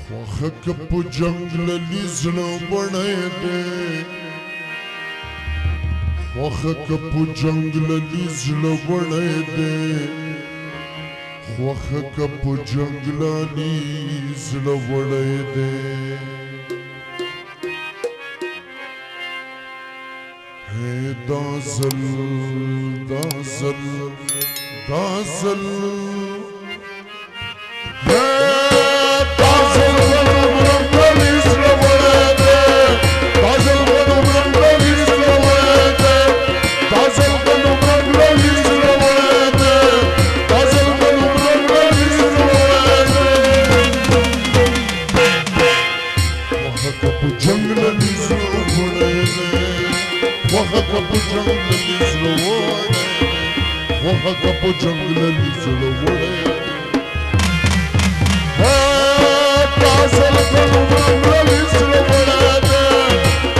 خوخک په جنگللی زړه وړی دی خوخک په جنگللی زړه وړی دی خوخک په جنگللی زړه وړی دی ہے دازل دازل دازل جنگللی زړه وړی دازل کنو مرنګللی زړه وړی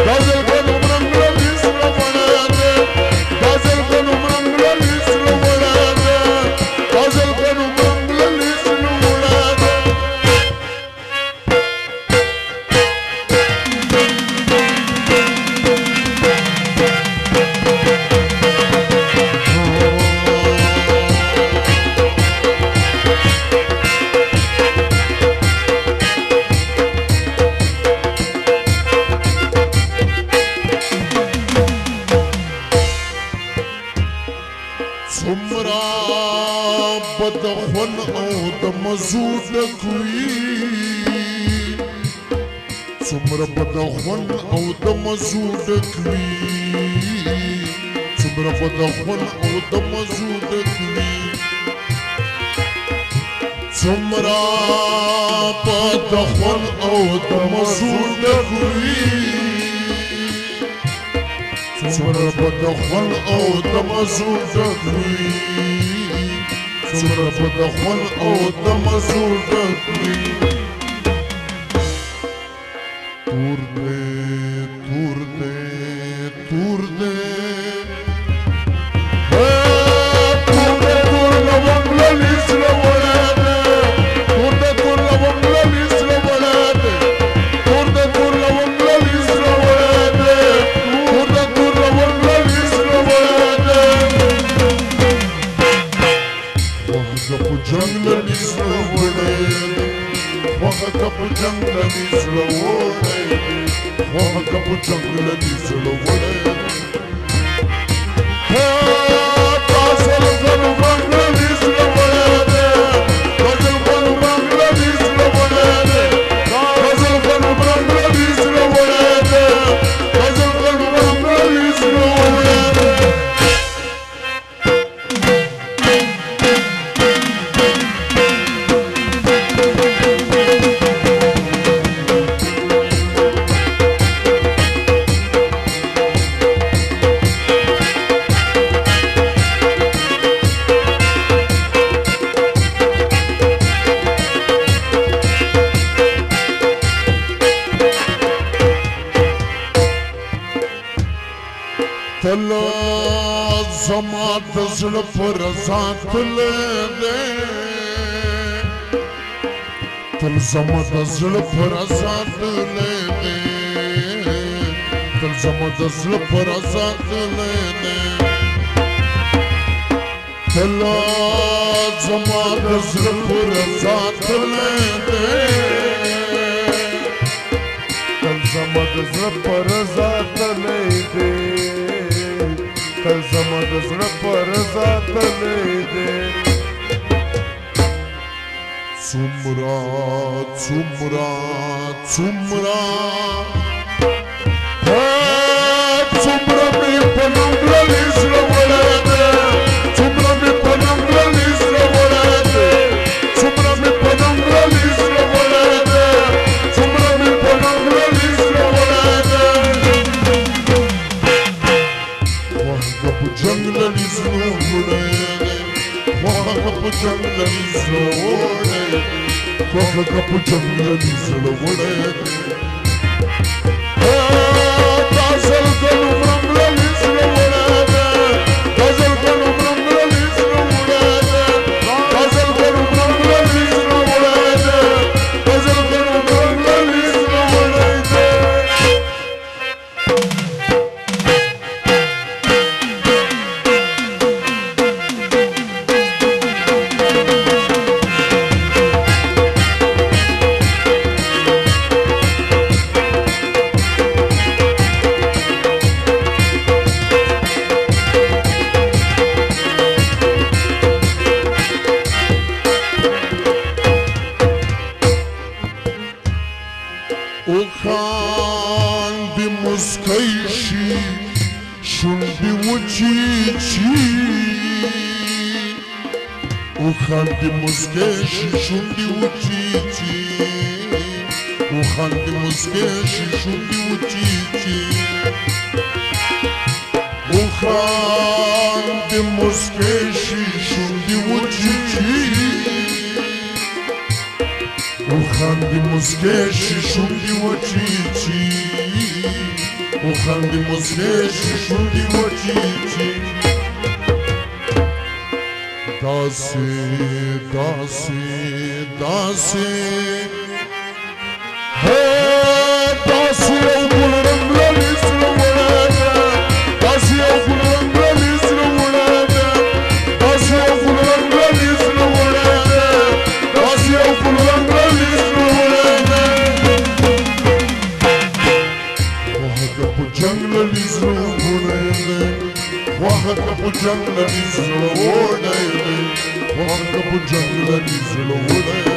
دازل کنو مرنګللی زړه وړی دازل کنو مرنګللی زړه وړی دازل کنو مرنګللی زړه وړی څومره بد خون او د مزو ډکوي څومره بد خون او د مزو ډکوي څومره بد خون او د مزو ډکوي څومره بد خون او د مزو ډکوي څومره بد خون او د مزو ډکوي څومره بد خون او د مزو ډکوي تور دې تور دې تور دې جنگللی زړه وړی خوخک په جنگللی زړه وړی خوخک په جنگللی زړه وړی دازل کنو مرنګللی زړه وړی دازل کنو مرنګللی زړه وړی دازل کنو مرنګللی زړه وړی دازل کنو مرنګللی زړه وړی تل زما د زړه پر ځان تللی تل زما د زړه پر ځان تللی تل زما د زړه پر ځان تللی تل زما د زړه پر ځان تللی تل زما د زړه پر ځان تللی تل زما د زړه پر ځان تللی دی څومره څومره څومره څومره مې په ننګللی زړه وړی دی څومره مې په ننګللی زړه وړی دی څومره مې په ننګللی زړه وړی دی څومره مې په ننګللی زړه وړی دی خوخک په جنگللی زړه وړی دی خوخک په جنگللی زړه وړی دی خوخک په جنگللی زړه وړی دی دازل کنو مرنګللی زړه وړی دی دازل کنو مرنګللی زړه وړی دی دازل کنو مرنګللی زړه وړی دی دازل کنو O kandi muskayshi shundi uchichi O kandi muskayshi shundi uchichi O kandi muskayshi shundi uchichi O kandi muskayshi shundi uchichi O kandi muskayshi shundi uchichi O kandi muskayshi shundi uchichi Dase, dase, dase Hey, dase okularım relisle vurada Dase okularım relisle vurada Dase okularım relisle vurada Dase okularım relisle vurada Vahada bu canla lisle vurada Vahada bu canla lisle vurada Vahada bu canla lisle vurada